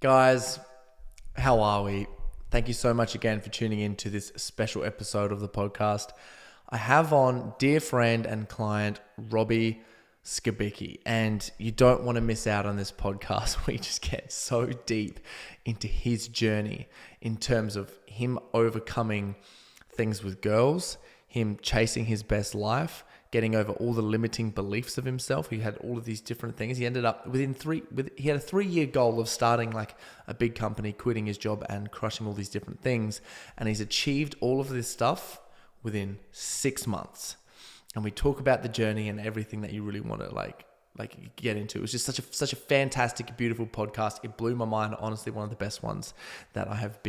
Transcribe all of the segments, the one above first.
Guys, how are we? Thank you so much again for tuning in to this special episode of the podcast. I have on dear friend and client Robbie Skibicki, and you don't want to miss out on this podcast. We just get so deep into his journey in terms of him overcoming things with girls, him chasing his best life, getting over all the limiting beliefs of himself. He had all of these different things. He ended up he had a 3-year goal of starting like a big company, quitting his job and crushing all these different things. And he's achieved all of this stuff within 6 months. And we talk about the journey and everything that you really want to like get into. It was just such a fantastic, beautiful podcast. It blew my mind. Honestly, one of the best ones that I have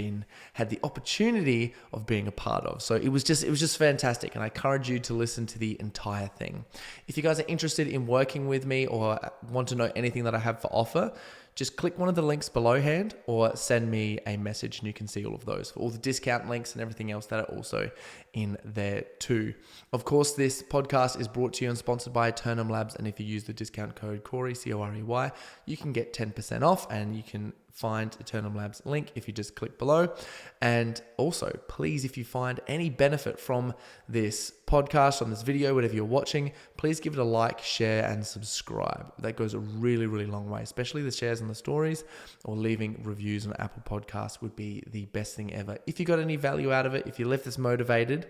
had the opportunity of being a part of. So it was just fantastic. And I encourage you to listen to the entire thing. If you guys are interested in working with me or want to know anything that I have for offer, just click one of the links below hand or send me a message and you can see all of those for all the discount links and everything else that are also in there too. Of course, this podcast is brought to you and sponsored by Eternum Labs. And if you use the discount code Corey, Corey, you can get 10% off and you can find Eternum Labs link if you just click below. And also, please, if you find any benefit from this podcast, on this video, whatever you're watching, please give it a like, share, and subscribe. That goes a really, really long way, especially the shares and the stories, or leaving reviews on Apple Podcasts would be the best thing ever. If you got any value out of it, if you leave this motivated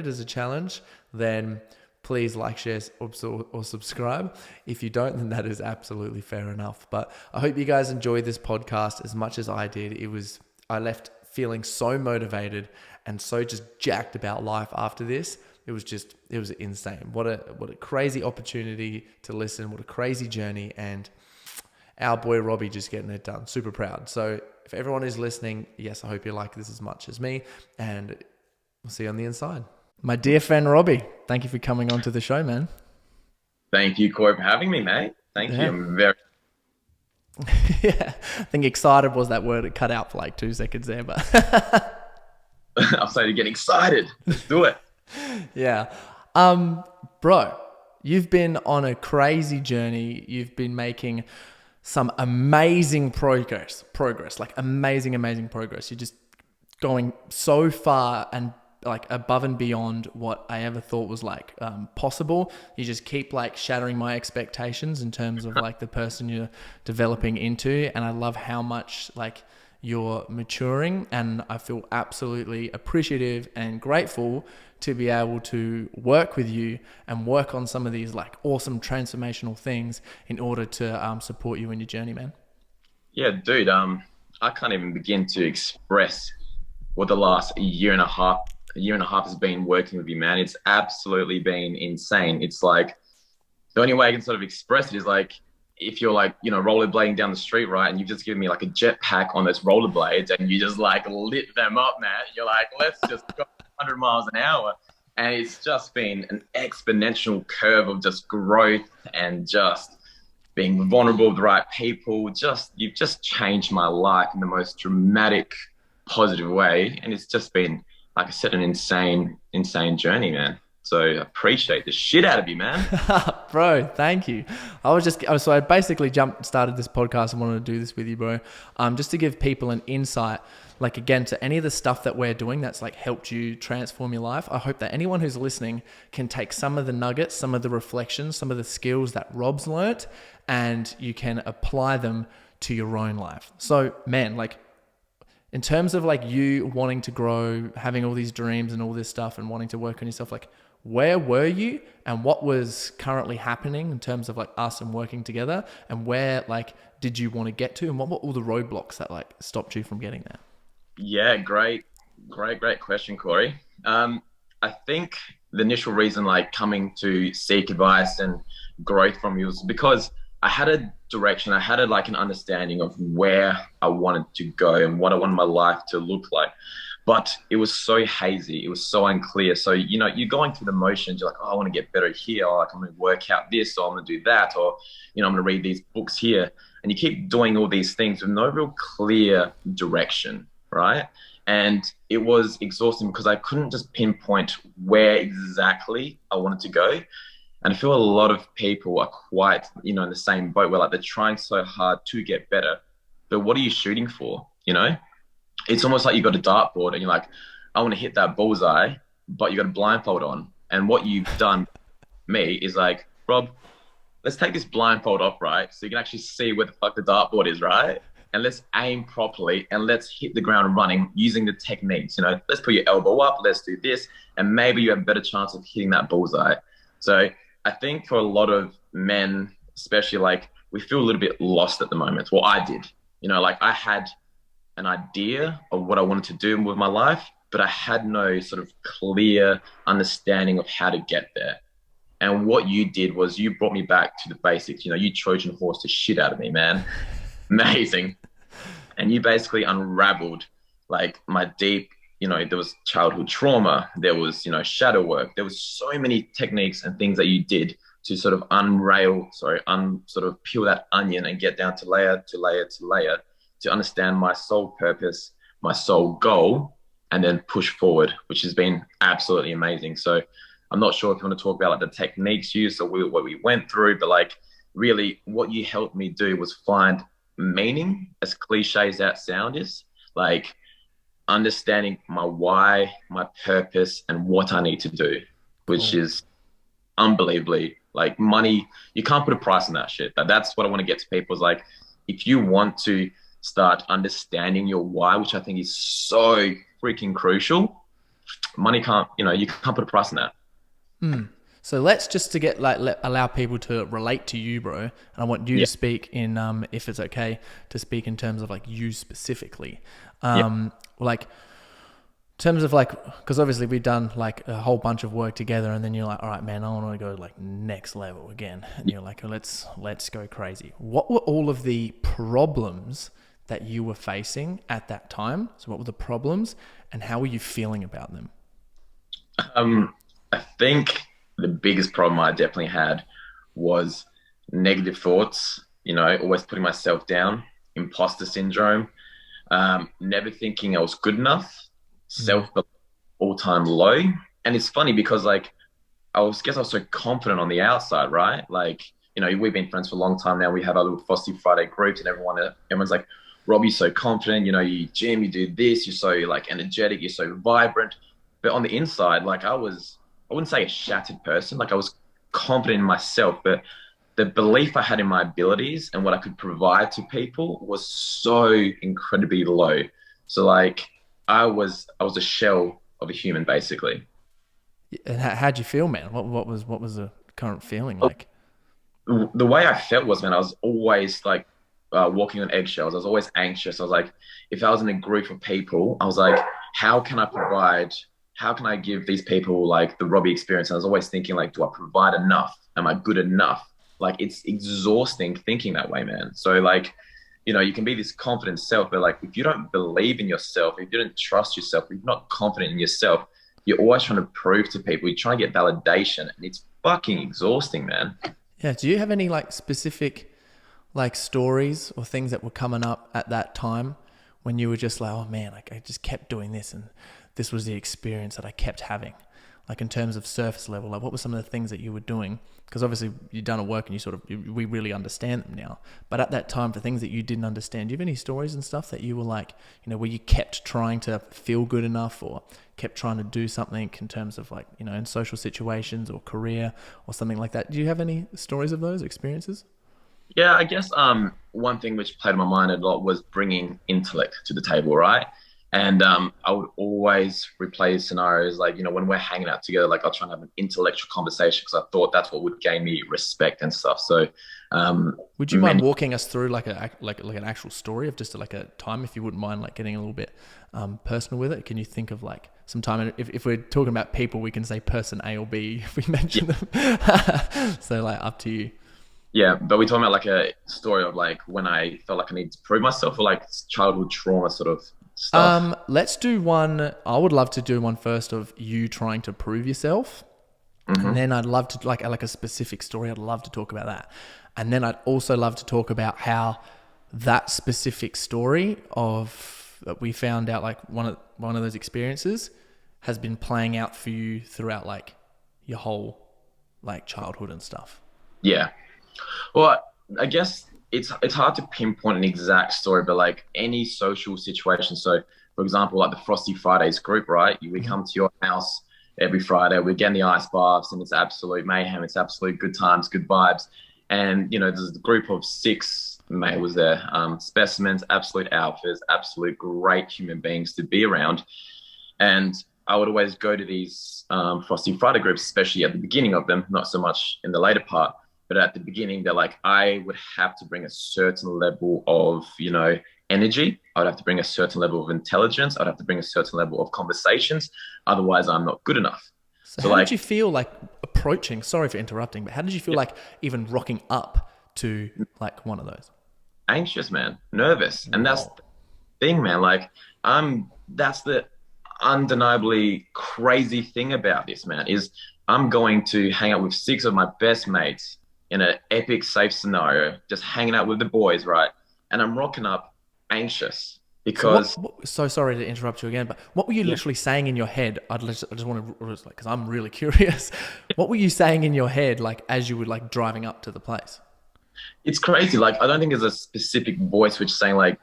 as a challenge, then please like, share, or subscribe. If you don't, then that is absolutely fair enough. But I hope you guys enjoyed this podcast as much as I did. I left feeling so motivated and so just jacked about life after this. It was insane. What a crazy opportunity to listen. What a crazy journey. And our boy Robbie just getting it done. Super proud. So if everyone is listening, yes, I hope you like this as much as me. And we'll see you on the inside. My dear friend Robbie, thank you for coming on to the show, man. Thank you, Corey, for having me, mate. Thank you. I'm very... Yeah, I think excited was that word. It cut out for like 2 seconds there, but... I'll say to get excited. Let's do it. Yeah. Bro, you've been on a crazy journey. You've been making some amazing progress, like amazing progress. You're just going so far and like above and beyond what I ever thought was like possible. You just keep like shattering my expectations in terms of like the person you're developing into. And I love how much like you're maturing, and I feel absolutely appreciative and grateful to be able to work with you and work on some of these like awesome transformational things in order to support you in your journey, man. Yeah, dude, I can't even begin to express what the last year and a half has been working with you, man. It's absolutely been insane. It's like, the only way I can sort of express it is like, if you're like, rollerblading down the street, right? And you've just given me like a jetpack on those rollerblades and you just like lit them up, man. You're like, let's just go 100 miles an hour. And it's just been an exponential curve of just growth and just being vulnerable with the right people. You've just changed my life in the most dramatic, positive way. And it's just been, like I said, an insane journey, man. So I appreciate the shit out of you, man. Bro, thank you. So I basically started this podcast and wanted to do this with you, bro. Just to give people an insight, like again, to any of the stuff that we're doing that's like helped you transform your life. I hope that anyone who's listening can take some of the nuggets, some of the reflections, some of the skills that Rob's learnt, and you can apply them to your own life. So man, like, in terms of like you wanting to grow, having all these dreams and all this stuff and wanting to work on yourself, like where were you and what was currently happening in terms of like us and working together, and where like did you want to get to, and what were all the roadblocks that like stopped you from getting there? Yeah, great question, Corey. I think the initial reason like coming to seek advice and growth from you was because I had a direction. I had like an understanding of where I wanted to go and what I wanted my life to look like. But it was so hazy. It was so unclear. So, you're going through the motions. You're like, oh, I want to get better here. Or like, I'm going to work out this, or I'm going to do that. Or, I'm going to read these books here. And you keep doing all these things with no real clear direction, right? And it was exhausting because I couldn't just pinpoint where exactly I wanted to go. And I feel a lot of people are quite, in the same boat where like they're trying so hard to get better, but what are you shooting for? You know, it's almost like you got a dartboard and you're like, I want to hit that bullseye, but you got a blindfold on. And what you've done, me, is like, Rob, let's take this blindfold off, right? So you can actually see where the fuck the dartboard is, right? And let's aim properly and let's hit the ground running using the techniques. You know, let's put your elbow up, let's do this, and maybe you have a better chance of hitting that bullseye. So I think for a lot of men, especially, like, we feel a little bit lost at the moment. Well, I did. You know, like, I had an idea of what I wanted to do with my life, but I had no sort of clear understanding of how to get there. And what you did was you brought me back to the basics. You know, you Trojan horse the shit out of me, man. Amazing. And you basically unraveled like my deep, you know, there was childhood trauma, there was, you know, shadow work, there was so many techniques and things that you did to sort of sort of peel that onion and get down to layer to layer to layer to understand my soul purpose, my soul goal, and then push forward, which has been absolutely amazing. So I'm not sure if you want to talk about like the techniques used or what we went through, but like really what you helped me do was find meaning, as cliche as that sound is, like understanding my why, my purpose, and what I need to do, which is unbelievably, like, money, you can't put a price on that shit. That's what I want to get to people is like, if you want to start understanding your why, which I think is so freaking crucial, money can't, you know, you can't put a price on that. So let's just to get like allow people to relate to you, bro. And I want you to speak in, if it's okay, to speak in terms of like you specifically, like in terms of like, because obviously we've done like a whole bunch of work together, and then you're like, all right, man, I want to go like next level again, and you're like, let's go crazy. What were all of the problems that you were facing at that time? So what were the problems, and how were you feeling about them? I think the biggest problem I definitely had was negative thoughts, you know, always putting myself down, imposter syndrome, never thinking I was good enough, self-belief all-time low. And it's funny because like, guess I was so confident on the outside, right? Like, you know, we've been friends for a long time now. We have our little Frosty Friday groups and everyone's like, Robbie's so confident, you know, you gym, you do this, you're so like energetic, you're so vibrant. But on the inside, like I wouldn't say a shattered person. Like I was confident in myself, but the belief I had in my abilities and what I could provide to people was so incredibly low. So like I was a shell of a human, basically. And how'd you feel, man? What was the current feeling like? The way I felt was, man, I was always like walking on eggshells. I was always anxious. I was like, if I was in a group of people, I was like, how can I give these people like the Robbie experience? And I was always thinking like, do I provide enough? Am I good enough? Like it's exhausting thinking that way, man. So like, you know, you can be this confident self, but like if you don't believe in yourself, if you don't trust yourself, if you're not confident in yourself, you're always trying to prove to people, you're trying to get validation, and it's fucking exhausting, man. Yeah. Do you have any like specific like stories or things that were coming up at that time when you were just like, oh man, like I just kept doing this and this was the experience that I kept having? Like in terms of surface level, like what were some of the things that you were doing? Because obviously you've done a work and we really understand them now. But at that time, for things that you didn't understand, do you have any stories and stuff that you were like, you know, where you kept trying to feel good enough or kept trying to do something in terms of like, you know, in social situations or career or something like that? Do you have any stories of those experiences? Yeah, I guess one thing which played on my mind a lot was bringing intellect to the table, right? And I would always replay scenarios like, you know, when we're hanging out together, like I'll try and have an intellectual conversation because I thought that's what would gain me respect and stuff. So, would you mind walking us through like an actual story of just like a time, if you wouldn't mind, like getting a little bit personal with it? Can you think of like some time? And if we're talking about people, we can say person A or B if we mention them. So like up to you. Yeah, but we're talking about like a story of like when I felt like I needed to prove myself, or like childhood trauma sort of stuff. Let's do one. I would love to do one first of you trying to prove yourself. And then I'd love to like a specific story. I'd love to talk about that. And then I'd also love to talk about how that specific story of that we found out, like one of those experiences has been playing out for you throughout like your whole like childhood and stuff. Yeah. Well, I guess it's hard to pinpoint an exact story, but like any social situation. So, for example, like the Frosty Fridays group, right? We Mhm. come to your house every Friday. We get in the ice baths, and it's absolute mayhem. It's absolute good times, good vibes. And there's a group of six mate was there, specimens, absolute alphas, absolute great human beings to be around. And I would always go to these Frosty Friday groups, especially at the beginning of them, not so much in the later part. But at the beginning, they're like, I would have to bring a certain level of, energy. I'd have to bring a certain level of intelligence. I'd have to bring a certain level of conversations. Otherwise, I'm not good enough. So So how did like, you feel like approaching, sorry for interrupting, but how did you feel yeah, like even rocking up to like one of those? anxious, man, nervous. And that's Whoa. the thing, man. Like, that's the undeniably crazy thing about this, man, is I'm going to hang out with six of my best mates in an epic safe scenario, just hanging out with the boys, right? And I'm rocking up anxious So because, so sorry to interrupt you again, but what were you yeah, literally saying in your head? I just want to, like, because I'm really curious. What were you saying in your head, like, as you were like driving up to the place? it's crazy. Like, I don't think there's a specific voice which is saying like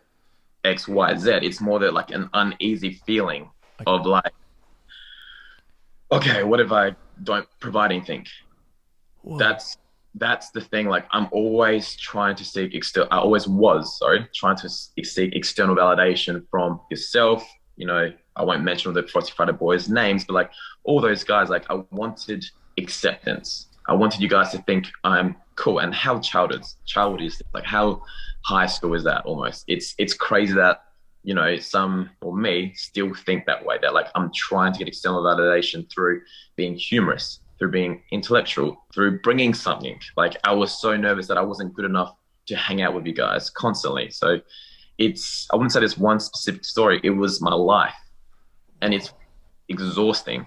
X, Y, Z. It's more that like an uneasy feeling Okay. of like, okay, what if I don't provide anything? Whoa. that's that's the thing. Like I'm always trying to seek external. I always was, sorry, trying to seek external validation from yourself. I won't mention all the Frosty Friday boys' names, but like all those guys, like I wanted acceptance. I wanted you guys to think I'm cool. And how childhood is this? Like how high school is that almost? It's crazy that some or me still think that way. That like I'm trying to get external validation through being humorous, through being intellectual, through bringing something. Like I was so nervous that I wasn't good enough to hang out with you guys constantly. So I wouldn't say there's one specific story. It was my life, and it's exhausting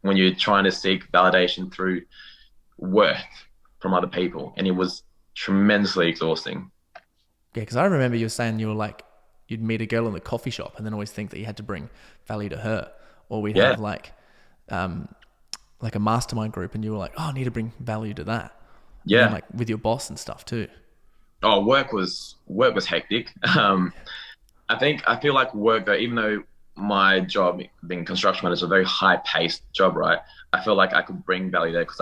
when you're trying to seek validation through worth from other people, and it was tremendously exhausting. Yeah, because I remember you were saying you were like, you'd meet a girl in the coffee shop and then always think that you had to bring value to her, or we'd Yeah, have um, like a mastermind group, and you were like, oh, I need to bring value to that, and then yeah. like with your boss and stuff too. Oh, work was hectic. I feel like work though, even though my job being construction manager is a very high paced job, right? I feel like I could bring value there because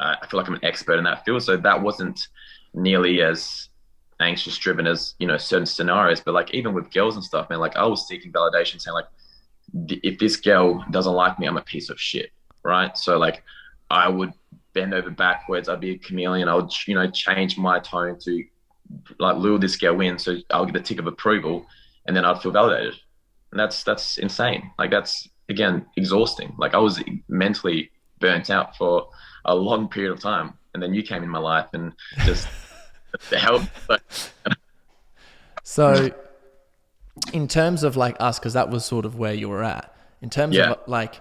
I feel like I'm an expert in that field. So that wasn't nearly as anxious driven as, certain scenarios. But like even with girls and stuff, man, like I was seeking validation saying like, if this girl doesn't like me, I'm a piece of shit, right? So like I would bend over backwards. I'd be a chameleon. I would, change my tone to like lure this girl in, so I'll get a tick of approval, and then I'd feel validated. And that's insane. Like that's again exhausting. Like I was mentally burnt out for a long period of time, and then you came in my life and just helped. But So in terms of like us, because that was sort of where you were at, in terms yeah, of like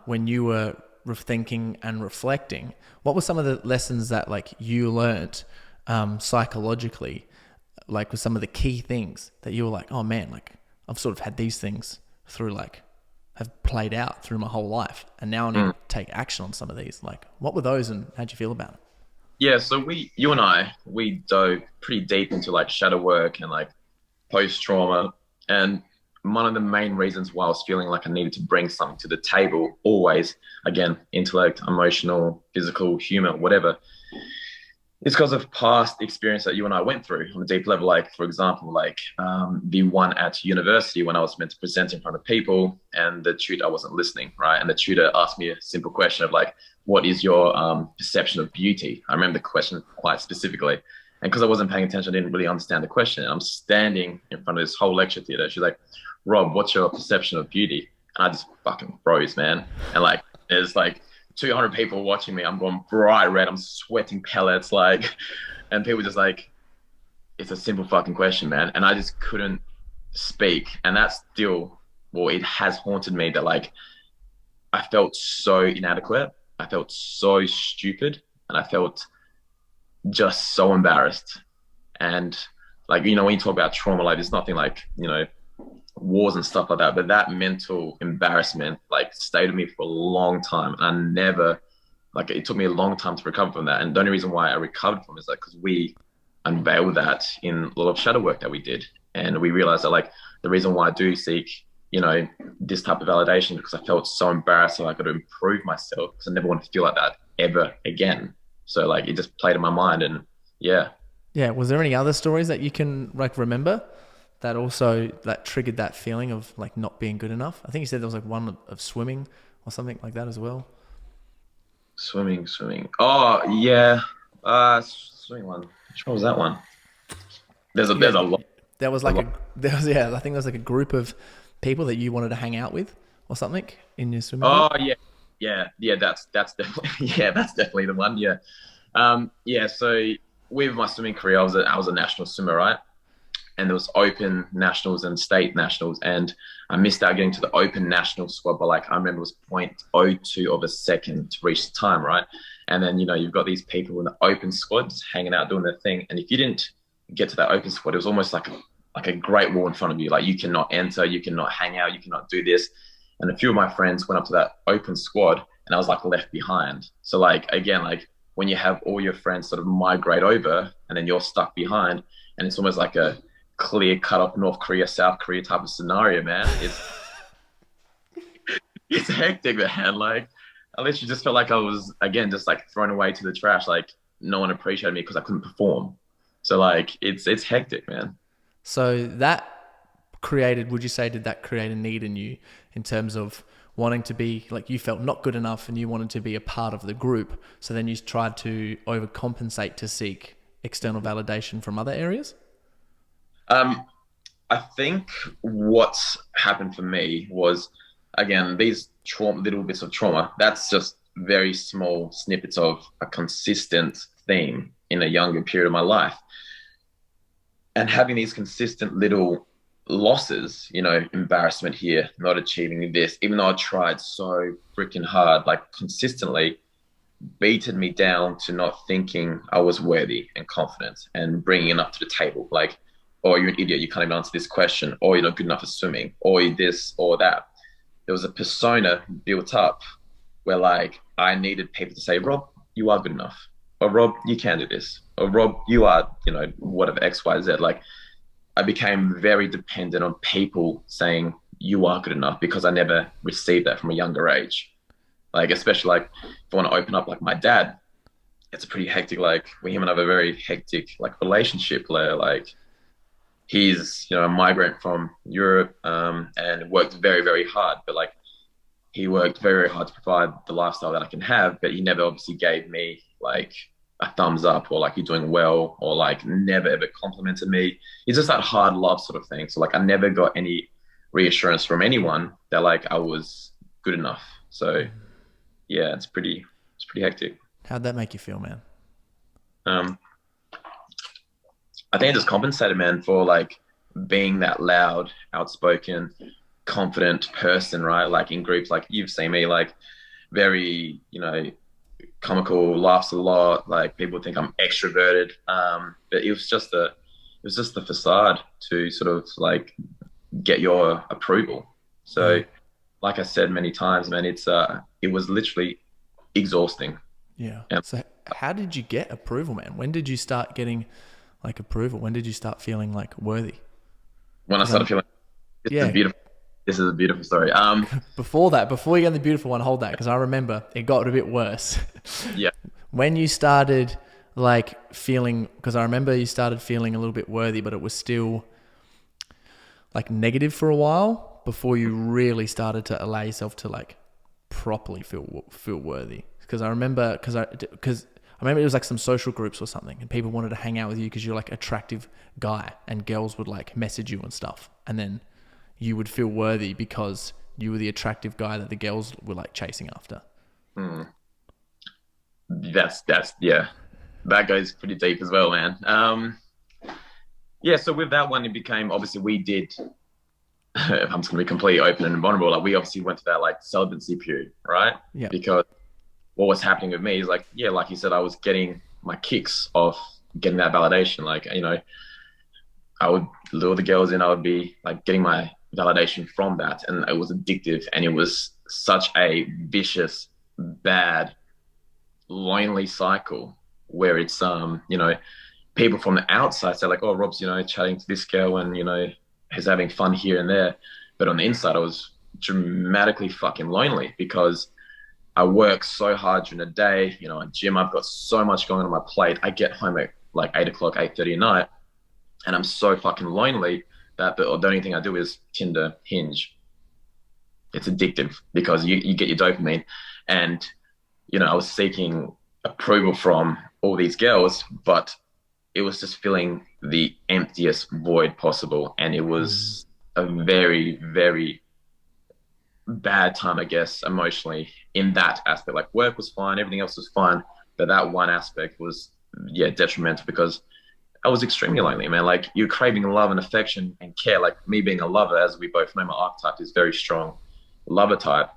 when you were thinking and reflecting, what were some of the lessons that like you learnt psychologically, like with some of the key things that you were like, oh man, like I've sort of had these things through like have played out through my whole life, and now I need to take action on some of these. Like what were those, and how'd you feel about it? yeah. So you and we dove pretty deep into like shadow work and like post trauma. And one of the main reasons why I was feeling like I needed to bring something to the table, always, again, intellect, emotional, physical, humor, whatever, it's because of past experience that you and I went through on a deep level. Like, for example, like the one at university when I was meant to present in front of people, and the tutor, I wasn't listening, right? And the tutor asked me a simple question of like, what is your perception of beauty? I remember the question quite specifically. And because I wasn't paying attention, I didn't really understand the question. And I'm standing in front of this whole lecture theater. She's like, Rob, what's your perception of beauty? And I just fucking froze, man. And like, there's like 200 people watching me. I'm going bright red. I'm sweating pellets, like, and people just like, it's a simple fucking question, man. And I just couldn't speak. And that's still, well, it has haunted me that like, I felt so inadequate. I felt so stupid, and I felt just so embarrassed. And like, when you talk about trauma, like there's nothing like, wars and stuff like that, but that mental embarrassment like stayed with me for a long time. And I never, like, it took me a long time to recover from that. And the only reason why I recovered from it is like because we unveiled that in a lot of shadow work that we did. And we realized that like the reason why I do seek, this type of validation because I felt so embarrassed that I got to improve myself because I never want to feel like that ever again. So like it just played in my mind and yeah. Yeah. Was there any other stories that you can like remember that also that triggered that feeling of like not being good enough? I think you said there was like one of swimming or something like that as well. Swimming. Oh yeah. Swimming one. Which one was that one? There's a Yeah. lot. There was A like lot. there was, yeah, I think there was like a group of people that you wanted to hang out with or something in your swimming Oh group. yeah. That's definitely yeah. That's definitely the one. Yeah. Yeah. So with my swimming career, I was a national swimmer, right? And there was open nationals and state nationals, and I missed out getting to the open national squad. But like I remember it was 0.02 of a second to reach the time, right? And then you've got these people in the open squad just hanging out doing their thing, and if you didn't get to that open squad, it was almost like a great wall in front of you. Like you cannot enter, you cannot hang out, you cannot do this. And a few of my friends went up to that open squad, and I was like left behind. So like again, like when you have all your friends sort of migrate over, and then you're stuck behind, and it's almost like a clear cut up North Korea, South Korea type of scenario, man. It's hectic, man. Like I literally just felt like I was again just like thrown away to the trash. Like no one appreciated me because I couldn't perform. So like it's hectic, man. So that created, would you say, did that create a need in you in terms of wanting to be like you felt not good enough and you wanted to be a part of the group? So then you tried to overcompensate to seek external validation from other areas? Um, I think what's happened for me was again these little bits of trauma. That's just very small snippets of a consistent theme in a younger period of my life, and having these consistent little losses, embarrassment here, not achieving this, even though I tried so freaking hard, like consistently, beated me down to not thinking I was worthy and confident and bringing enough to the table. Like, oh, you're an idiot. You can't even answer this question. Or you're not good enough at swimming. Or you're this or that. There was a persona built up where like I needed people to say, Rob, you are good enough. Or Rob, you can do this. Or Rob, you are, whatever, X, Y, Z. Like I became very dependent on people saying you are good enough because I never received that from a younger age. Like, especially like if I want to open up like my dad, it's a pretty hectic, like we him and I have a very hectic like relationship where like he's, a migrant from Europe and worked very, very hard, but like he worked very, very hard to provide the lifestyle that I can have, but he never obviously gave me like a thumbs up or like you're doing well or like never ever complimented me. It's just that hard love sort of thing. So like I never got any reassurance from anyone that like I was good enough. So yeah, it's pretty hectic. How'd that make you feel, man? Um, I think I just compensated, man, for like being that loud, outspoken, confident person, right? Like in groups, like you've seen me, like very, comical, laughs a lot. Like people think I'm extroverted, but it was just the facade to sort of like get your approval. So, Yeah. like I said many times, man, it was literally exhausting. Yeah. And So how did you get approval, man? When did you start getting like approval? When did you start feeling like worthy? when I Because started I'm, feeling this is yeah, beautiful, this is a beautiful story. before you get the beautiful one, hold that. Because I remember it got a bit worse. Yeah. When you started like feeling, because I remember you started feeling a little bit worthy, but it was still like negative for a while before you really started to allow yourself to like properly feel worthy. Because I remember, it was like some social groups or something, and people wanted to hang out with you because you're like attractive guy, and girls would like message you and stuff, and then you would feel worthy because you were the attractive guy that the girls were like chasing after. Hmm. That's yeah, that goes pretty deep as well, man. Yeah, so with that one, it became obviously we did. I'm just gonna be completely open and vulnerable. Like we obviously went to that like celibacy period, right? Yeah. Because what was happening with me is like, yeah, like you said, I was getting my kicks off getting that validation. Like, I would lure the girls in, I would be like getting my validation from that. And it was addictive and it was such a vicious, bad, lonely cycle where it's, people from the outside say like, oh, Rob's, chatting to this girl and, he's having fun here and there. But on the inside, I was dramatically fucking lonely because I work so hard during the day, at gym, I've got so much going on my plate. I get home at like 8 o'clock, 8:30 at night, and I'm so fucking lonely that the only thing I do is Tinder, Hinge. It's addictive because you get your dopamine. And, I was seeking approval from all these girls, but it was just filling the emptiest void possible. And it was a very, very bad time, I guess, emotionally in that aspect. Like work was fine, everything else was fine, but that one aspect was, detrimental because I was extremely lonely, man. Like you're craving love and affection and care. Like me being a lover, as we both know, my archetype is very strong lover type.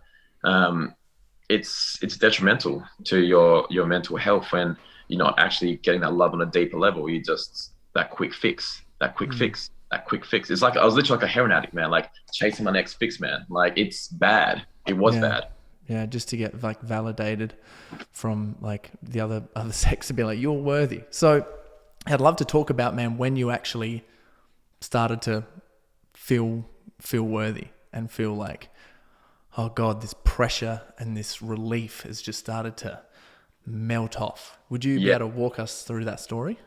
It's detrimental to your mental health when you're not actually getting that love on a deeper level. You just that quick fix. It's like I was literally like a heroin addict, man. Like chasing my next fix, man. Like it's bad. It was bad. Yeah, just to get like validated from like the other sex to be like, you're worthy. So I'd love to talk about, man, when you actually started to feel worthy and feel like, oh God, this pressure and this relief has just started to melt off. Would you be able to walk us through that story?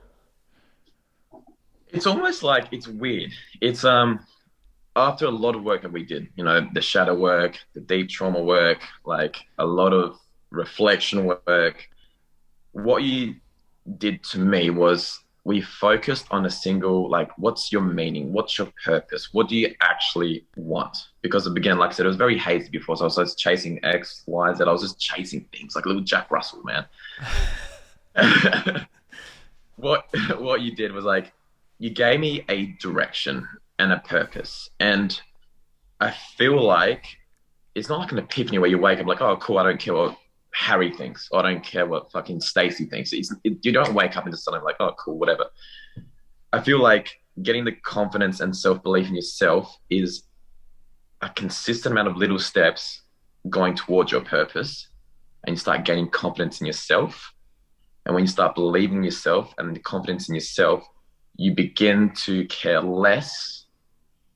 It's almost like it's weird. It's after a lot of work that we did, the shadow work, the deep trauma work, like a lot of reflection work. What you did to me was we focused on a single, like, what's your meaning? What's your purpose? What do you actually want? Because again, like I said, it was very hazy before. So I was just chasing X, Y, Z. I was just chasing things like a little Jack Russell, man. What you did was like, you gave me a direction and a purpose. And I feel like it's not like an epiphany where you wake up like, oh, cool, I don't care what Harry thinks, or I don't care what fucking Stacy thinks. You don't wake up and just something like, oh, cool, whatever. I feel like getting the confidence and self-belief in yourself is a consistent amount of little steps going towards your purpose, and you start gaining confidence in yourself. And when you start believing in yourself and the confidence in yourself, you begin to care less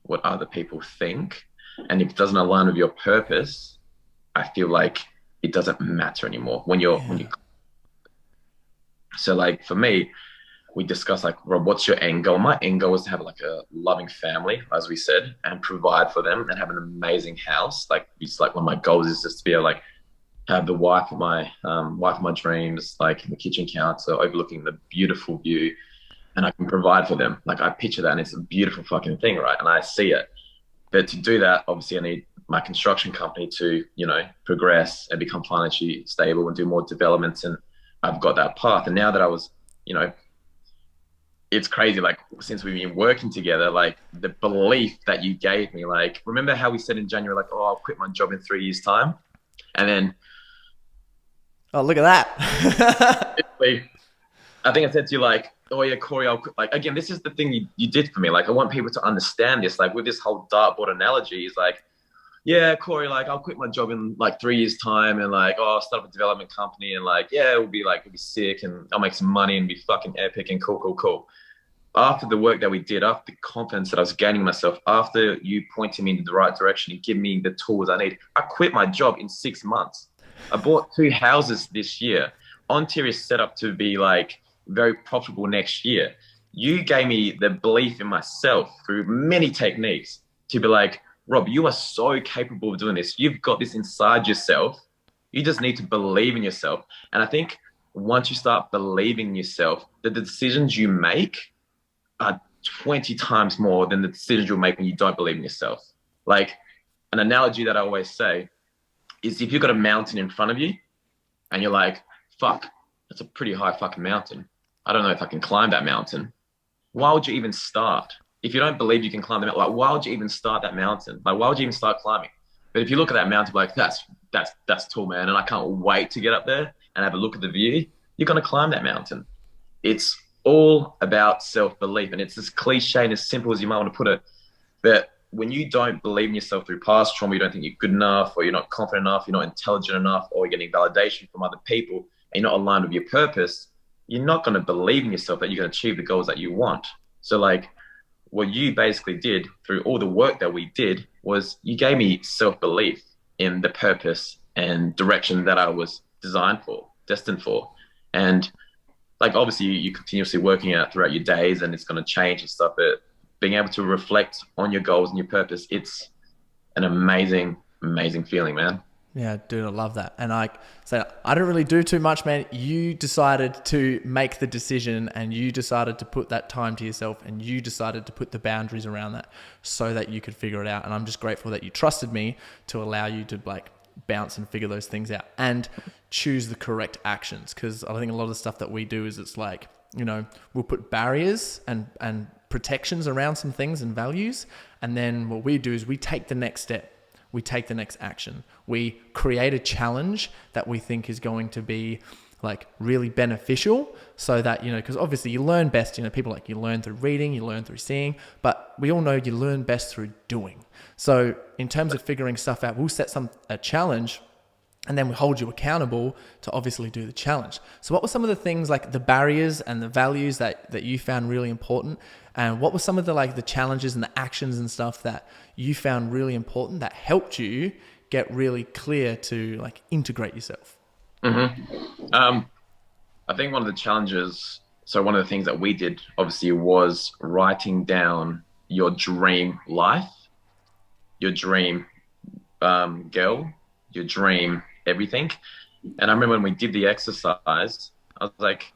what other people think. And if it doesn't align with your purpose, I feel like it doesn't matter anymore when you so like for me, we discussed like, Rob, what's your end goal? My end goal was to have like a loving family, as we said, and provide for them and have an amazing house. Like it's like one of my goals is just to be able to like have the wife of my dreams, like in the kitchen counter overlooking the beautiful view, and I can provide for them. Like I picture that and it's a beautiful fucking thing, right? And I see it. But to do that, obviously I need my construction company to, progress and become financially stable and do more developments. And I've got that path. And now that I was, it's crazy. Like since we've been working together, like the belief that you gave me, like, remember how we said in January, like, oh, I'll quit my job in 3 years time. And then, oh, look at that. I think I said to you like, oh yeah, Corey, I'll quit. Like, again, this is the thing you did for me. Like, I want people to understand this. Like with this whole dartboard analogy is like, yeah, Corey, like I'll quit my job in like 3 years time and like, oh, I'll start up a development company and like, yeah, it'll be sick and I'll make some money and be fucking epic and cool. After the work that we did, after the confidence that I was gaining myself, after you pointing me in the right direction and giving me the tools I need, I quit my job in 6 months. I bought 2 houses this year. Ontario is set up to be like very profitable next year. You gave me the belief in myself through many techniques to be like, Rob, you are so capable of doing this. You've got this inside yourself. You just need to believe in yourself. And I think once you start believing in yourself, the decisions you make are 20 times more than the decisions you'll make when you don't believe in yourself. Like an analogy that I always say is if you've got a mountain in front of you and you're like, fuck, that's a pretty high fucking mountain. I don't know if I can climb that mountain. Why would you even start? If you don't believe you can climb the mountain, like why would you even start that mountain? Like why would you even start climbing? But if you look at that mountain, like that's tall, man, and I can't wait to get up there and have a look at the view, you're gonna climb that mountain. It's all about self-belief, and it's as cliche and as simple as you might want to put it. But when you don't believe in yourself through past trauma, you don't think you're good enough, or you're not confident enough, you're not intelligent enough, or you're getting validation from other people, and you're not aligned with your purpose, you're not going to believe in yourself that you can achieve the goals that you want. So like what you basically did through all the work that we did was you gave me self-belief in the purpose and direction that I was designed for, destined for. And like, obviously you continuously working out throughout your days and it's going to change and stuff, but being able to reflect on your goals and your purpose, it's an amazing, amazing feeling, man. Yeah, dude, I love that. And I don't really do too much, man. You decided to make the decision and you decided to put that time to yourself and you decided to put the boundaries around that so that you could figure it out. And I'm just grateful that you trusted me to allow you to like bounce and figure those things out and choose the correct actions. Because I think a lot of the stuff that we do is it's like, you know, we'll put barriers and protections around some things and values. And then what we do is we take the next step. We take the next action. We create a challenge that we think is going to be like really beneficial so that, you know, because obviously you learn best, you know, people like you learn through reading, you learn through seeing, but we all know you learn best through doing. So in terms of figuring stuff out, we'll set a challenge and then we hold you accountable to obviously do the challenge. So what were some of the things like the barriers and the values that you found really important? And what were some of the challenges and the actions and stuff that you found really important that helped you get really clear to like integrate yourself? I think one of the challenges, so one of the things that we did obviously was writing down your dream life, your dream girl, your dream everything. And I remember when we did the exercise, I was like,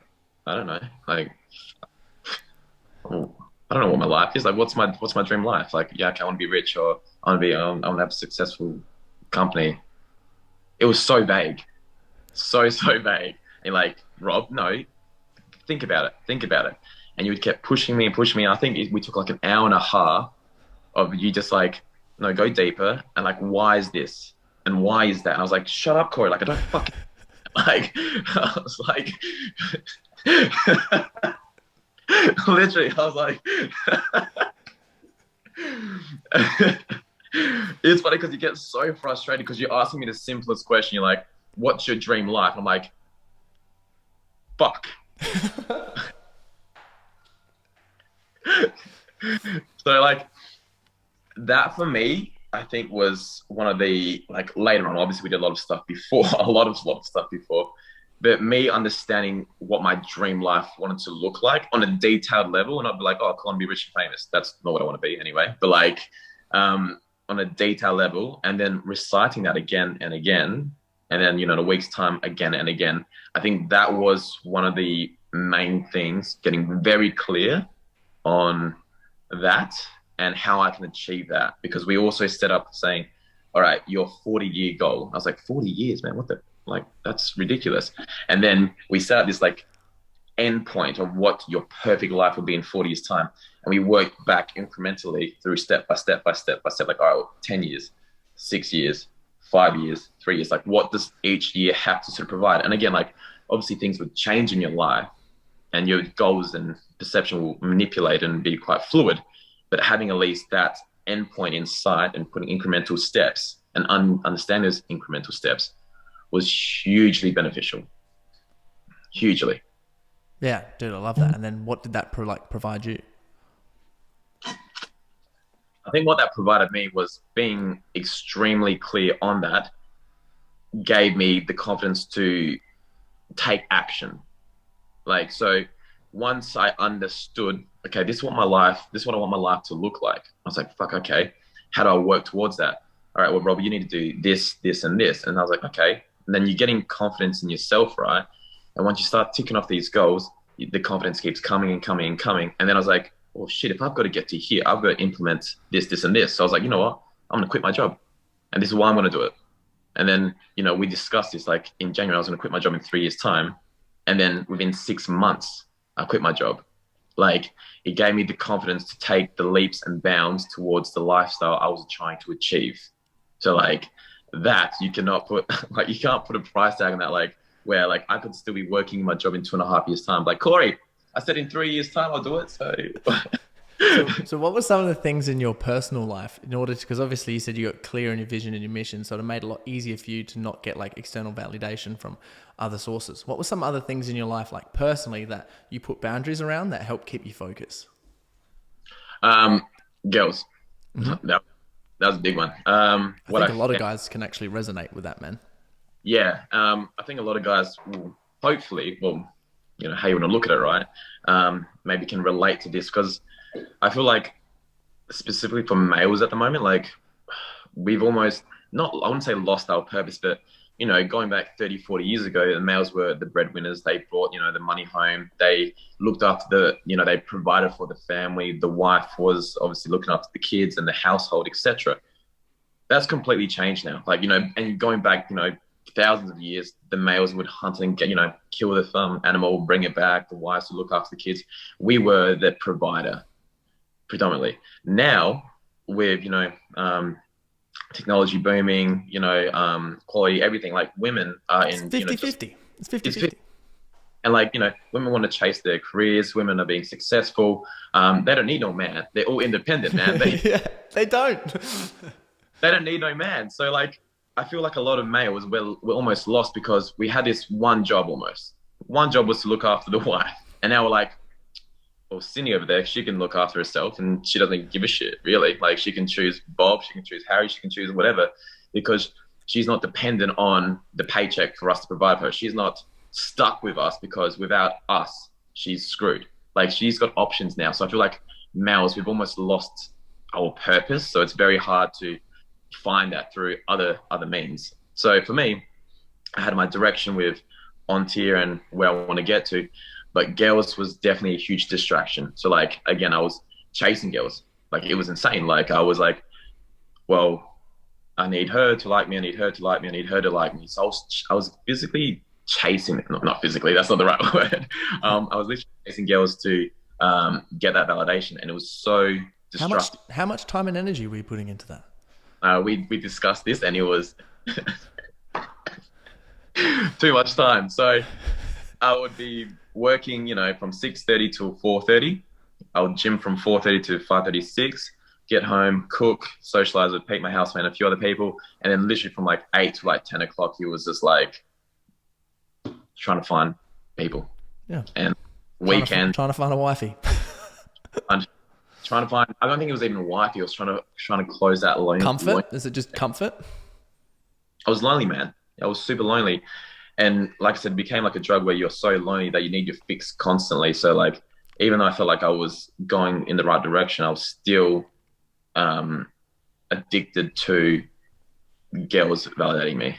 I don't know, like, I don't know what my life is. Like, what's my dream life? Like, yeah, okay, I want to be rich, or I want to have a successful company. It was so vague, so vague. And like, Rob, no, think about it. And you would kept pushing me. I think we took like an hour and a half of you just like, no, go deeper. And like, why is this? And why is that? And I was like, shut up, Corey. Like, I don't fucking like, I was like, literally, I was like, it's funny because you get so frustrated because you're asking me the simplest question. You're like, what's your dream life? I'm like, fuck. So like that for me, I think was one of the, like later on, obviously we did a lot of stuff before, a lot of stuff before, but me understanding what my dream life wanted to look like on a detailed level, and I'd be like, oh, I want to be rich and famous. That's not what I want to be anyway. But like on a detailed level, and then reciting that again and again, and then, you know, in a week's time, again and again. I think that was one of the main things, getting very clear on that and how I can achieve that. Because we also set up saying, all right, your 40-year goal. I was like, 40 years, man, what the, like, that's ridiculous. And then we set up this like end point of what your perfect life will be in 40 years time. And we worked back incrementally through step by step, like, all right, well, 10 years, 6 years, 5 years, 3 years, like what does each year have to sort of provide? And again, like obviously things would change in your life and your goals and perception will manipulate and be quite fluid, but having at least that endpoint in sight and putting incremental steps and understand those incremental steps was hugely beneficial. Hugely. Yeah, dude, I love that. And then what did that provide you? I think what that provided me was being extremely clear on that gave me the confidence to take action. Like, so once I understood, okay, this is what I want my life to look like. I was like, fuck, okay, how do I work towards that? All right, well, Robbie, you need to do this, this, and this. And I was like, okay. And then you're getting confidence in yourself, right? And once you start ticking off these goals, the confidence keeps coming and coming and coming. And then I was like, oh shit, if I've got to get to here, I've got to implement this, this, and this. So I was like, you know what? I'm going to quit my job. And this is why I'm going to do it. And then, you know, we discussed this, like in January, I was going to quit my job in 3 years' time. And then within 6 months, I quit my job. Like, it gave me the confidence to take the leaps and bounds towards the lifestyle I was trying to achieve. So like that, you cannot put, like, you can't put a price tag on that, like, where like I could still be working my job in 2.5 years' time. Like, Corey, I said in 3 years' time I'll do it. So So what were some of the things in your personal life in order to, because obviously you said you got clear in your vision and your mission, so it made it a lot easier for you to not get like external validation from other sources. What were some other things in your life, like personally, that you put boundaries around that helped keep you focused? Girls. Mm-hmm. That was a big one. I think a lot of guys can actually resonate with that, man. Yeah, I think a lot of guys will hopefully, well, you know, how you want to look at it, right? Maybe can relate to this because I feel like specifically for males at the moment, like we've almost not, I wouldn't say lost our purpose, but you know, going back 30, 40 years ago, the males were the breadwinners. They brought, you know, the money home. They looked after the, you know, they provided for the family. The wife was obviously looking after the kids and the household, etc. That's completely changed now. Like, you know, and going back, you know, thousands of years, the males would hunt and get, you know, kill the animal, bring it back. The wives would look after the kids. We were the provider predominantly. Now, with, you know, technology booming, you know, quality, everything, like women are in 50-50. You know, It's 50-50. and like, you know, women want to chase their careers, women are being successful. They don't need no man. They're all independent, man. Yeah, they don't. They don't need no man. So like, I feel like a lot of males we're almost lost because we had this one job almost. One job was to look after the wife. And now we're like, well, Cindy over there, she can look after herself and she doesn't give a shit, really. Like she can choose Bob, she can choose Harry, she can choose whatever, because she's not dependent on the paycheck for us to provide her. She's not stuck with us because without us, she's screwed. Like she's got options now. So I feel like males, we've almost lost our purpose. So it's very hard to find that through other means. So for me, I had my direction with on tier and where I want to get to, but girls was definitely a huge distraction. So like, again, I was chasing girls. Like it was insane. Like I was like, well, I need her to like me. I need her to like me. I need her to like me. So I was physically chasing, not physically, that's not the right word. I was literally chasing girls to get that validation. And it was so distracting. How much time and energy were you putting into that? We discussed this and it was too much time. So I would be working, you know, from 6:30 to 4:30. I would gym from 4:30 to 5:36, get home, cook, socialize with Pete, my housemate, and a few other people. And then literally from like 8 to like 10 o'clock, he was just like trying to find people. Yeah. And trying to find a wifey. Trying to find, I don't think it was even a wife. He was trying to close that Comfort? Is it just comfort? I was lonely, man. I was super lonely. And like I said, it became like a drug where you're so lonely that you need your fix constantly. So like, even though I felt like I was going in the right direction, I was still addicted to girls validating me.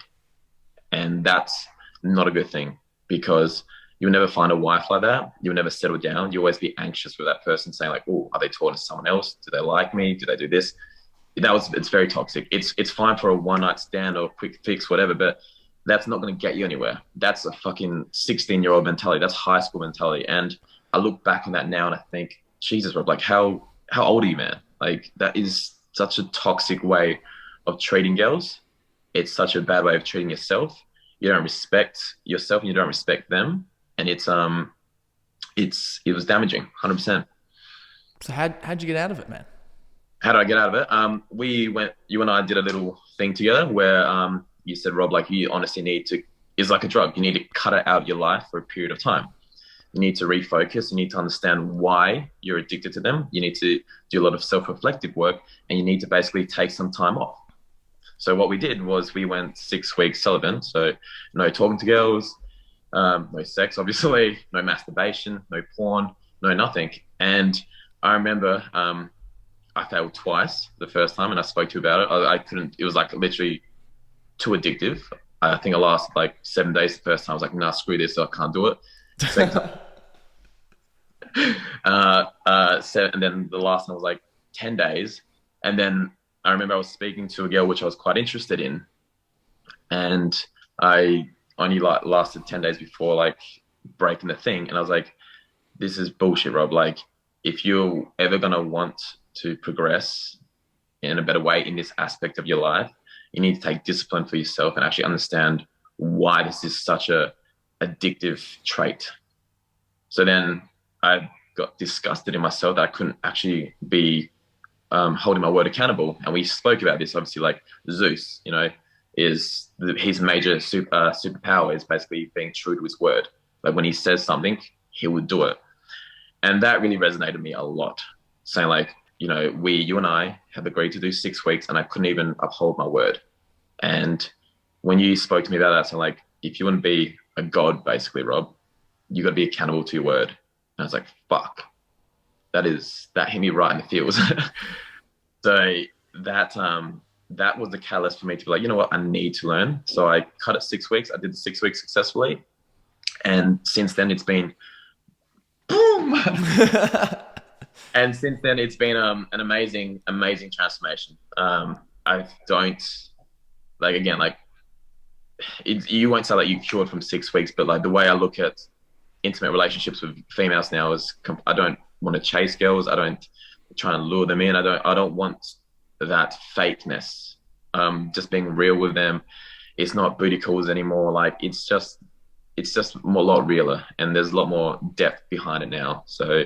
And that's not a good thing because you'll never find a wife like that. You'll never settle down. You'll always be anxious with that person saying like, oh, are they talking to someone else? Do they like me? Do they do this? It's very toxic. It's fine for a one night stand or a quick fix, whatever, but that's not going to get you anywhere. That's a fucking 16-year-old mentality. That's high school mentality. And I look back on that now and I think, Jesus, Rob, like how old are you, man? Like that is such a toxic way of treating girls. It's such a bad way of treating yourself. You don't respect yourself and you don't respect them. And it was damaging, 100%. So how'd you get out of it, man? How did I get out of it? You and I did a little thing together where you said, Rob, like you honestly it's like a drug. You need to cut it out of your life for a period of time. You need to refocus. You need to understand why you're addicted to them. You need to do a lot of self-reflective work and you need to basically take some time off. So what we did was we went 6 weeks celibate. So no talking to girls, no sex, obviously, no masturbation, no porn, no nothing. And I remember I failed twice the first time and I spoke to you about it. I couldn't, it was like literally too addictive. I think I lasted like 7 days the first time. I was like, nah, screw this, I can't do it. And then the last one was like 10 days. And then I remember I was speaking to a girl which I was quite interested in. And I only like lasted 10 days before like breaking the thing. And I was like, this is bullshit, Rob. Like if you're ever going to want to progress in a better way in this aspect of your life, you need to take discipline for yourself and actually understand why this is such a addictive trait. So then I got disgusted in myself that I couldn't actually be holding my word accountable. And we spoke about this, obviously, like Zeus, you know, his major superpower is basically being true to his word. Like when he says something, he would do it. And that really resonated with me a lot, saying like, you know, you and I have agreed to do 6 weeks and I couldn't even uphold my word. And when you spoke to me about that, so like, if you want to be a god, basically, Rob, you got to be accountable to your word. And I was like, fuck, that hit me right in the feels. So that was the catalyst for me to be like, you know what, I need to learn. So I cut it 6 weeks. I did the 6 weeks successfully. And since then it's been boom. And since then it's been an amazing transformation. I don't like, again, like you won't say that you cured from 6 weeks, but like the way I look at intimate relationships with females now is I don't want to chase girls. I don't try and lure them in. I don't want that fakeness. Just being real with them. It's not booty calls anymore. Like it's just a lot realer, and there's a lot more depth behind it now. So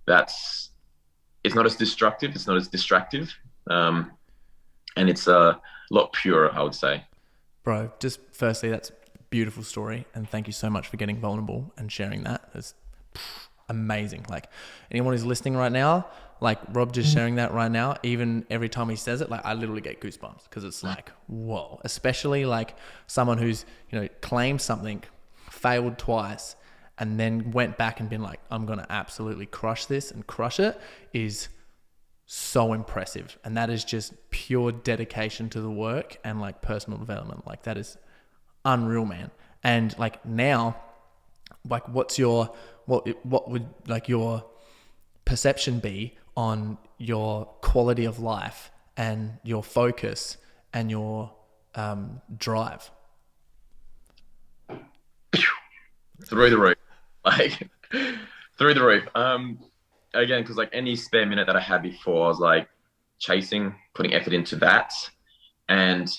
it's not as destructive. It's not as distractive. And it's a lot purer, I would say. Bro, just firstly, that's a beautiful story. And thank you so much for getting vulnerable and sharing that. It's amazing. Like anyone who's listening right now, like Rob just sharing that right now, even every time he says it, like I literally get goosebumps because it's like, whoa, especially like someone who's, you know, claimed something, failed twice, and then went back and been like, I'm going to absolutely crush this and crush it, is so impressive. And that is just pure dedication to the work and like personal development. Like that is unreal, man. And like now, like what would like your perception be on your quality of life and your focus and your drive? Through the roof, like through the roof. Again, because like any spare minute that I had before, I was like chasing, putting effort into that, and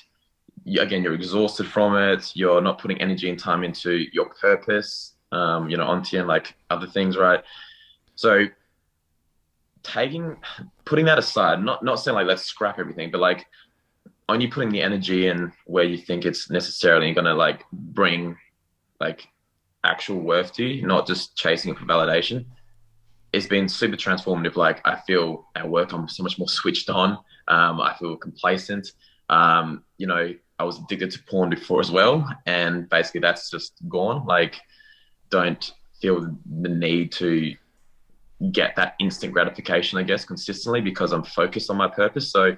again, you're exhausted from it. You're not putting energy and time into your purpose, you know, onto and like other things, right? So putting that aside, not saying like let's scrap everything, but like only putting the energy in where you think it's necessarily going to like bring like actual worth to you, not just chasing it for validation. It's been super transformative. Like I feel at work, I'm so much more switched on. I feel complacent. You know, I was addicted to porn before as well. And basically that's just gone. Like don't feel the need to get that instant gratification, I guess, consistently because I'm focused on my purpose. So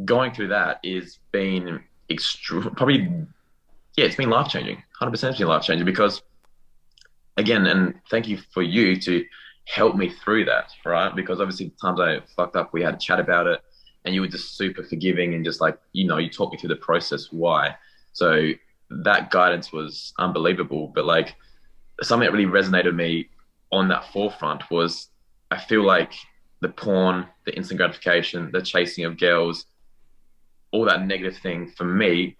going through that is been it's been life-changing. 100% it's been life-changing because again, and thank you for you to help me through that, right? Because obviously the times I fucked up, we had a chat about it and you were just super forgiving and just like, you know, you taught me through the process why. So that guidance was unbelievable. But like something that really resonated with me on that forefront was I feel like the porn, the instant gratification, the chasing of girls, all that negative thing for me,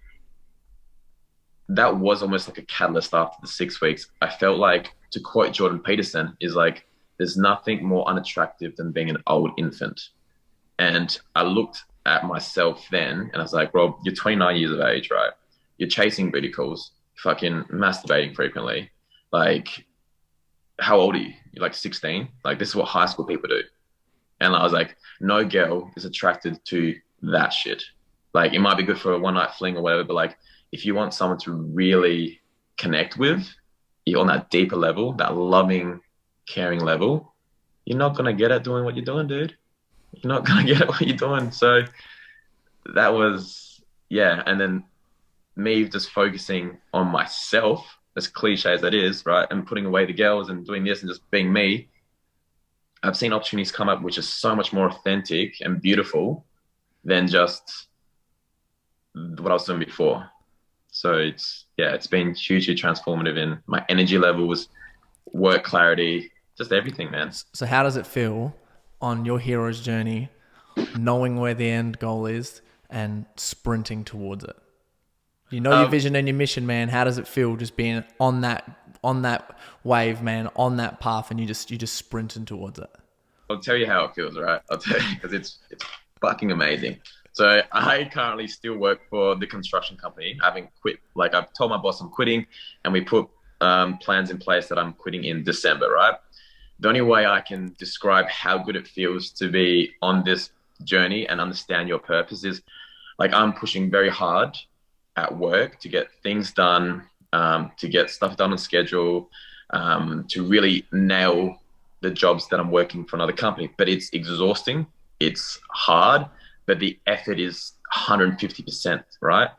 that was almost like a catalyst after the 6 weeks. I felt like, to quote Jordan Peterson, is like, there's nothing more unattractive than being an old infant. And I looked at myself then and I was like, Rob, you're 29 years of age, right? You're chasing booty calls, fucking masturbating frequently. Like, how old are you? You're like 16? Like, this is what high school people do. And I was like, no girl is attracted to that shit. Like, it might be good for a one night fling or whatever, but like, if you want someone to really connect with, you're on that deeper level, that loving, caring level, you're not going to get it doing what you're doing, dude. You're not going to get it what you're doing. So that was, yeah. And then me just focusing on myself, as cliche as that is, right? And putting away the girls and doing this and just being me. I've seen opportunities come up which are so much more authentic and beautiful than just what I was doing before. So it's been hugely transformative in my energy levels, work clarity, just everything, man. So how does it feel on your hero's journey, knowing where the end goal is and sprinting towards it? You know your vision and your mission, man. How does it feel just being on that on that wave, man, on that path, and you just sprinting towards it? I'll tell you how it feels, right? I'll tell you because it's fucking amazing. So I currently still work for the construction company. I haven't quit. Like I've told my boss I'm quitting, and we put plans in place that I'm quitting in December, right? The only way I can describe how good it feels to be on this journey and understand your purpose is like I'm pushing very hard at work to get things done, to get stuff done on schedule, to really nail the jobs that I'm working for another company. But it's exhausting, it's hard, but the effort is 150%, right?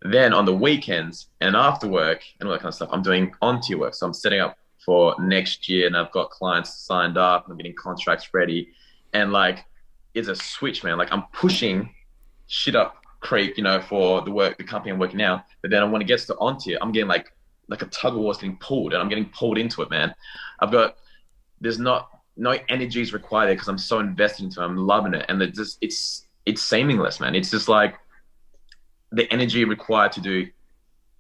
Then on the weekends and after work and all that kind of stuff, I'm doing on-tier work. So I'm setting up for next year and I've got clients signed up and I'm getting contracts ready. And like, it's a switch, man. Like I'm pushing shit up creek, for the company I'm working now. But then when it gets to on-tier, I'm getting like a tug of war is getting pulled and I'm getting pulled into it, man. There's no energies required there because I'm so invested into it. I'm loving it. And it's seamless, man. It's just like the energy required to do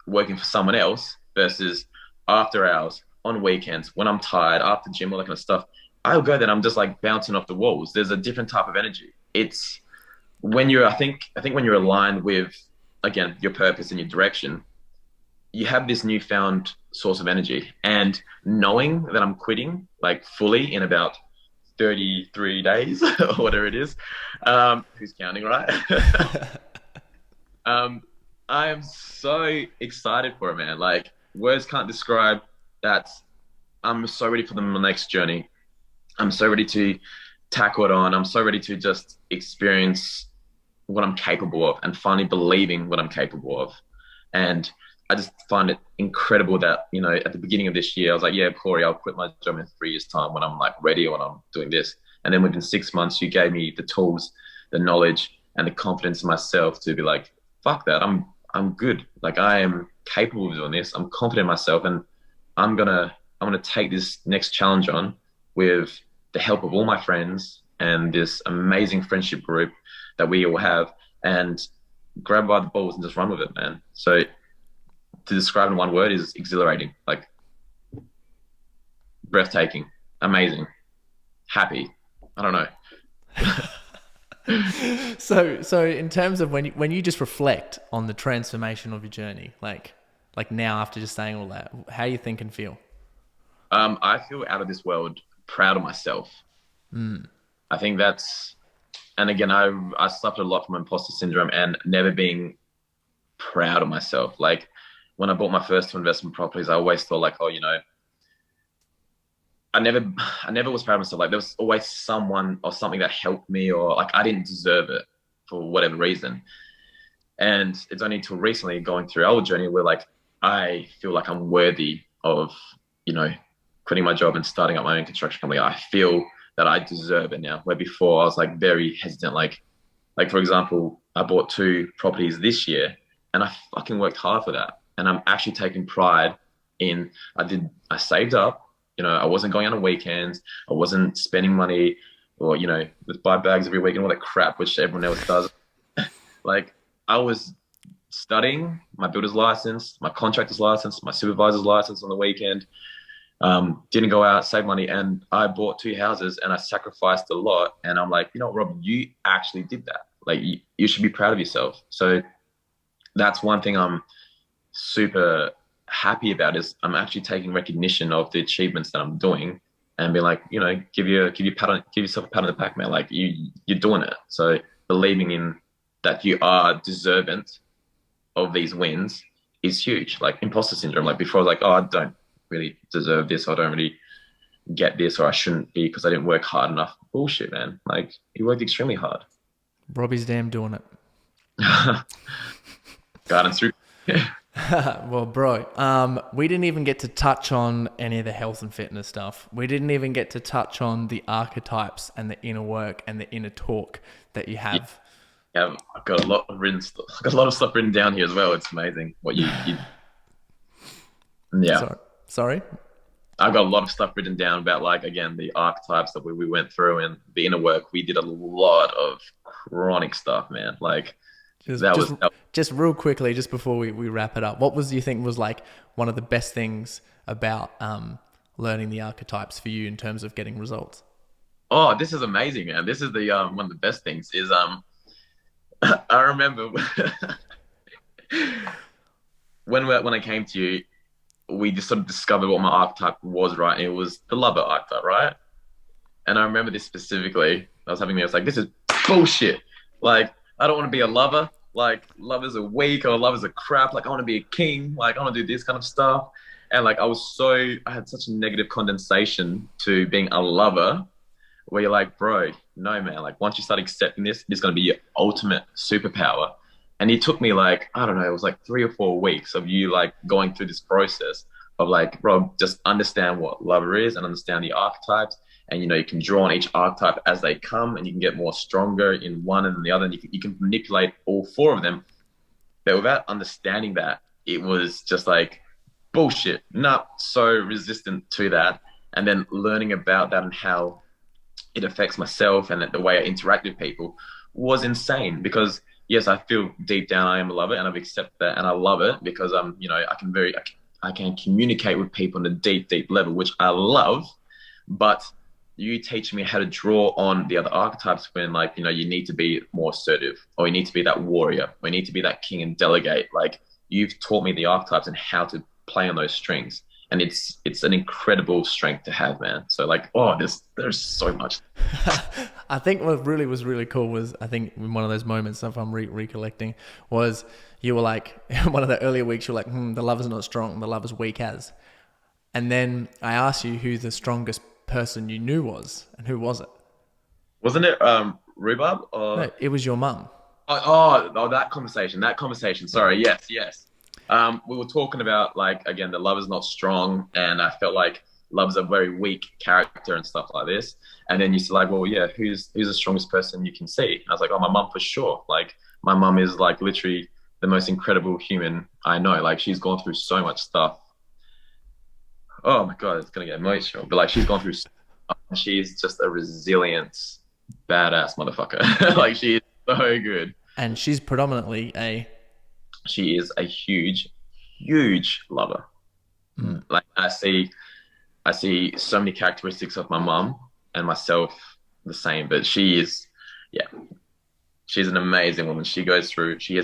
working for someone else versus after hours, on weekends, when I'm tired, after gym, all that kind of stuff. I'll go there and I'm just like bouncing off the walls. There's a different type of energy. It's when I think when you're aligned with, again, your purpose and your direction, you have this newfound source of energy. And knowing that I'm quitting like fully in about 33 days or whatever it is, who's counting, right? I am so excited for it, man. Like words can't describe that. I'm so ready for the next journey. I'm so ready to tackle it on. I'm so ready to just experience what I'm capable of and finally believing what I'm capable of. And I just find it incredible that, at the beginning of this year, I was like, yeah, Corey, I'll quit my job in 3 years' time when I'm like ready or when I'm doing this. And then within 6 months, you gave me the tools, the knowledge, and the confidence in myself to be like, fuck that. I'm good. Like I am capable of doing this. I'm confident in myself, and I'm gonna take this next challenge on with the help of all my friends and this amazing friendship group that we all have, and grab by the balls and just run with it, man. So to describe in one word is exhilarating, like breathtaking, amazing, happy. I don't know. So in terms of when you just reflect on the transformation of your journey, like now after just saying all that, how do you think and feel? I feel out of this world, proud of myself. I think and again, I suffered a lot from imposter syndrome and never being proud of myself. Like when I bought my first 2 investment properties, I always thought like, oh, I never was proud of myself. Like there was always someone or something that helped me, or like I didn't deserve it for whatever reason. And it's only until recently going through our journey where like I feel like I'm worthy of, quitting my job and starting up my own construction company. I feel that I deserve it now. Where before I was like very hesitant. Like for example, I bought 2 properties this year and I fucking worked hard for that. And I'm actually taking pride in, I saved up, I wasn't going out on weekends. I wasn't spending money or, with buy bags every week and all that crap, which everyone else does. Like I was studying my builder's license, my contractor's license, my supervisor's license on the weekend. Didn't go out, save money, and I bought 2 houses and I sacrificed a lot. And I'm like, Rob, you actually did that. Like you should be proud of yourself. So that's one thing I'm super happy about, is I'm actually taking recognition of the achievements that I'm doing and be like, give yourself a pat on the back, man. Like you're doing it. So believing in that you are deserving of these wins is huge. Like imposter syndrome. Like before I was like, oh, I don't really deserve this. I don't really get this, or I shouldn't be because I didn't work hard enough. Bullshit, man. Like you worked extremely hard. Robbie's damn doing it. Guidance through. Well, bro, we didn't even get to touch on any of the health and fitness stuff. We didn't even get to touch on the archetypes and the inner work and the inner talk that you have. Yeah, I've got a lot of stuff written down here as well. It's amazing what you yeah. Sorry? I've got a lot of stuff written down about, like, again, the archetypes that we went through and the inner work. We did a lot of chronic stuff, man. Like That was Just real quickly, just before we wrap it up, what do you think was like one of the best things about learning the archetypes for you in terms of getting results? oh, this is amazing, man. This is the one of the best things is I remember when I came to you, we just sort of discovered what my archetype was, right? It was the lover archetype, right? And I remember this specifically. I was having, I was like, this is bullshit. Like, I don't want to be a lover. Like, lovers are weak or lovers are crap. Like, I want to be a king. Like, I want to do this kind of stuff. And like, I had such a negative condensation to being a lover where you're like, bro, no, man. Like, once you start accepting this, it's going to be your ultimate superpower. And it took me like, I don't know, it was like 3 or 4 weeks of you like going through this process of like, bro, just understand what lover is and understand the archetypes. And, you can draw on each archetype as they come and you can get more stronger in one and the other. And you can manipulate all 4 of them. But without understanding that, it was just like bullshit, not so resistant to that. And then learning about that and how it affects myself and the way I interact with people was insane because yes, I feel deep down I am a lover and I've accepted that and I love it because I can communicate with people on a deep, deep level, which I love. But you teach me how to draw on the other archetypes when you need to be more assertive or you need to be that warrior or you need to be that king and delegate. Like you've taught me the archetypes and how to play on those strings. And it's an incredible strength to have, man. So like, there's so much. I think what really was really cool was, I think in one of those moments, if I'm recollecting, was you were like, one of the earlier weeks, you were like, the lover's not strong, the lover's weak as. And then I asked you who the strongest person you knew was, and who was it? Wasn't it Rhubarb? Or... No, it was your mum. That conversation. Sorry, yes. We were talking about like again the lover's not strong, and I felt like love's a very weak character and stuff like this. And then you said like, well, yeah, who's the strongest person you can see? And I was like, oh, my mum for sure. Like my mum is like literally the most incredible human I know. Like she's gone through so much stuff. Oh my God, it's gonna get emotional. But like she's gone through stuff, and she's just a resilient, badass motherfucker. Like she is so good. And she's predominantly She is a huge, huge lover. Like I see so many characteristics of my mum and myself the same, but she's an amazing woman. She has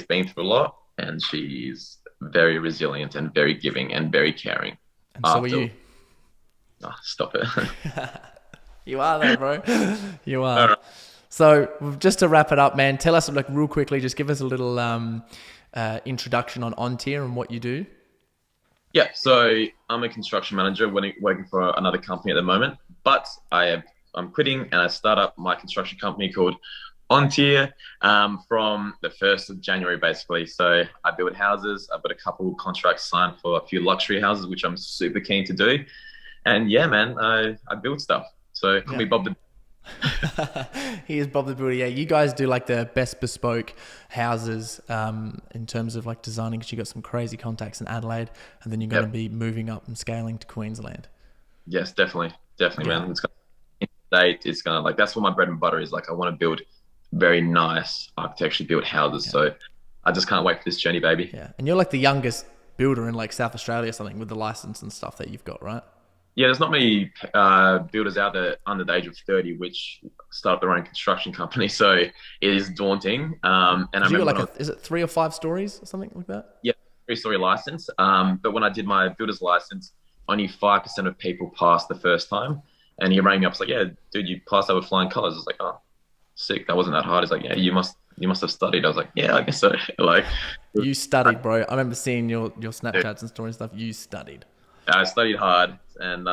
been through a lot and she's very resilient and very giving and very caring. And so are you. Oh, stop it. You are though, bro. You are. Right. So just to wrap it up, man, tell us like real quickly, just give us a little introduction on Ontier and what you do. Yeah, so I'm a construction manager working for another company at the moment, but I'm quitting and I start up my construction company called Ontier from the 1st of January, basically. So I build houses. I've got a couple of contracts signed for a few luxury houses, which I'm super keen to do. And yeah, man, I build stuff. So call me Bob the... He is Bob the Builder. Yeah, you guys do like the best bespoke houses in terms of like designing, because you got some crazy contacts in Adelaide, and then you're going to be moving up and scaling to Queensland. Yes, definitely, man. It's gonna like that's what my bread and butter is. Like I want to build very nice architecturally built houses. So I just can't wait for this journey, baby. Yeah, and you're like the youngest builder in like South Australia or something with the license and stuff that you've got, right? Yeah, there's not many builders out there under the age of 30 which start their own construction company, so it is daunting. And I remember like is it 3 or 5 stories or something like that? Yeah, 3-story license. But when I did my builder's license, only 5% of people passed the first time. And he rang me up, was like, "Yeah, dude, you passed that with flying colours." I was like, "Oh, sick. That wasn't that hard." He's like, "Yeah, you must have studied." I was like, "Yeah, I guess so." Like, you studied, bro. I remember seeing your Snapchats and stories and stuff. You studied. I studied hard, and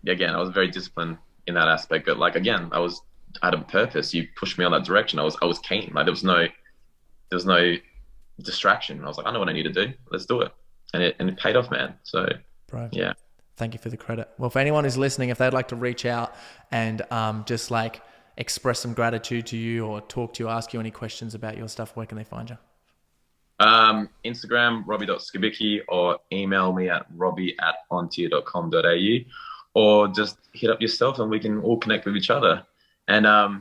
again, I was very disciplined in that aspect. But like again, I had a purpose. You pushed me on that direction. I was keen. Like there was no distraction. I was like, I know what I need to do. Let's do it, and it paid off, man. So, bro, yeah. Thank you for the credit. Well, for anyone who's listening, if they'd like to reach out and just like express some gratitude to you or talk to you, ask you any questions about your stuff, where can they find you? Instagram, robbie.skibicki, or email me at robbie@ontier.com.au, or just hit up yourself and we can all connect with each other. And I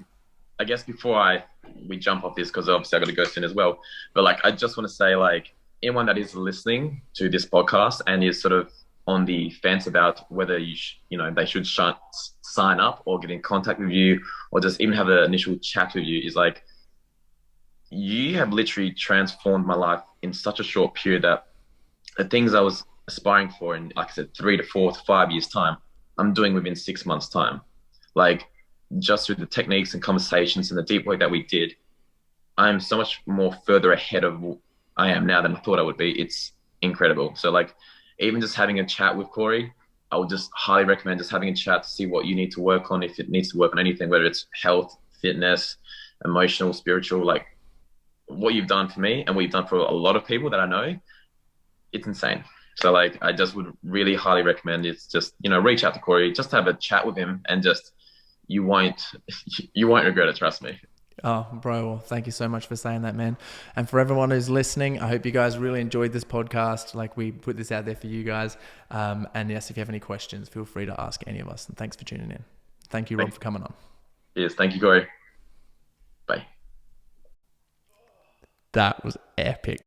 guess before I we jump off this because obviously I got to go soon as well. But like, I just want to say, like, anyone that is listening to this podcast and is sort of on the fence about whether they should sign up or get in contact with you or just even have an initial chat with you, is like, you have literally transformed my life in such a short period that the things I was aspiring for in, like I said, 3 to 4 to 5 years time, I'm doing within 6 months time. Like, just through the techniques and conversations and the deep work that we did, I'm so much more further ahead of I am now than I thought I would be. It's incredible. So like, even just having a chat with Corey, I would just highly recommend just having a chat to see what you need to work on, if it needs to work on anything, whether it's health, fitness, emotional, spiritual, like what you've done for me and what you've done for a lot of people that I know, it's insane. So like, I just would really highly recommend it's just, reach out to Corey, just have a chat with him, and just, you won't regret it, trust me. Oh, bro, well, thank you so much for saying that, man. And for everyone who's listening, I hope you guys really enjoyed this podcast. Like, we put this out there for you guys. And yes, if you have any questions, feel free to ask any of us. And thanks for tuning in. Thank you, Rob, for coming on. Yes, thank you, Corey. Bye. That was epic.